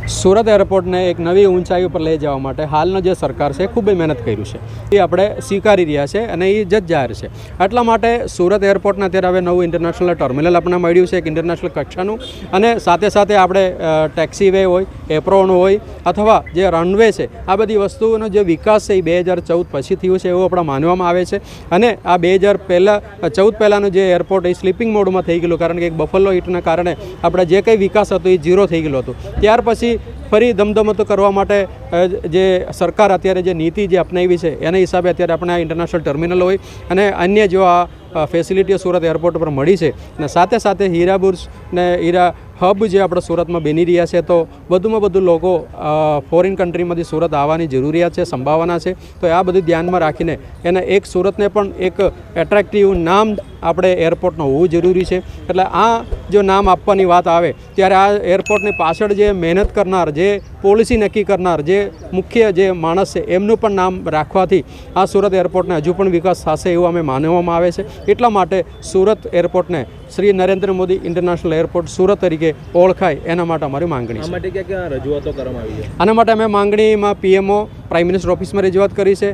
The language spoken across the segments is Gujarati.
સુરત એરપોર્ટને એક નવી ઊંચાઈ ઉપર લઈ જવા માટે હાલનો જે સરકાર છે ખૂબ જ મહેનત કર્યું છે એ આપણે સ્વીકારી રહ્યા છે અને એ જજ છે. એટલા માટે સુરત એરપોર્ટને અત્યારે હવે નવું ઇન્ટરનેશનલ ટર્મિનલ આપણને મળ્યું છે એક ઇન્ટરનેશનલ કક્ષાનું, અને સાથે સાથે આપણે ટેક્સી વે હોય, એપ્રોન હોય અથવા જે રનવે છે, આ બધી વસ્તુઓનો જે વિકાસ છે એ 2014 પછી થયું છે એવું આપણે માનવામાં આવે છે. અને આ 2014 પહેલાંનું જે એરપોર્ટ એ સ્લીપિંગ મોડમાં થઈ ગયેલું, કારણ કે એક બફેલો હિટના કારણે આપણે જે કંઈ વિકાસ હતો એ ઝીરો થઈ ગયેલું હતું. ત્યાર પછી ફરી ધમધમતો કરવા માટે જે સરકાર અત્યારે જે નીતિ જે અપનાવી છે એના હિસાબે અત્યારે આપણે આ ઇન્ટરનેશનલ ટર્મિનલ હોય અને અન્ય જો આ ફેસિલિટીઓ સુરત એરપોર્ટ પર મળી છે, અને સાથે સાથે હીરા બુર્જ ને હીરા હબ જે આપણે સુરતમાં બની રહ્યા છે, તો વધુમાં વધુ લોકો ફોરેન કન્ટ્રીમાંથી સુરત આવવાની જરૂરિયાત છે, સંભાવના છે. તો આ બધું ધ્યાનમાં રાખીને એને એક સુરતને પણ એક એટ્રેક્ટિવ નામ આપણે એરપોર્ટનું હોવું જરૂરી છે. એટલે આ જો નામ આપવાની વાત આવે ત્યારે આ એરપોર્ટની પાછળ જે મહેનત કરનાર, જે પોલિસી નક્કી કરનાર, જે મુખ્ય જે માણસ છે એમનું પણ નામ રાખવાથી આ સુરત એરપોર્ટને હજુ પણ વિકાસ થશે એવું અમે માનવામાં આવે છે. એટલા માટે સુરત એરપોર્ટને શ્રી નરેન્દ્ર મોદી ઇન્ટરનેશનલ એરપોર્ટ સુરત તરીકે ઓળખાય એના માટે અમારી માંગણી છે. આ માટે ક્યાં રજૂઆતો કરવામાં આવી છે? આના માટે અમે માંગણીમાં PMO પ્રાઇમ મિનિસ્ટર ઓફિસમાં રજૂઆત કરી છે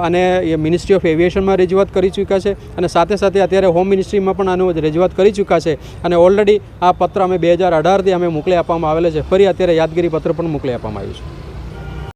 અને મિનિસ્ટ્રી ઓફ એવિએશનમાં રજૂઆત કરી ચૂક્યા છે, અને સાથે સાથે અત્યારે હોમ મિનિસ્ટ્રીમાં પણ આનું રજૂઆત કરી ચૂક્યા છે. અને ઓલરેડી આ પત્ર અમે 2018થી અમે મોકલી આપવામાં આવેલા છે. ફરી અત્યારે યાદગીરી પત્ર પણ મોકલી આપવામાં આવ્યું છે.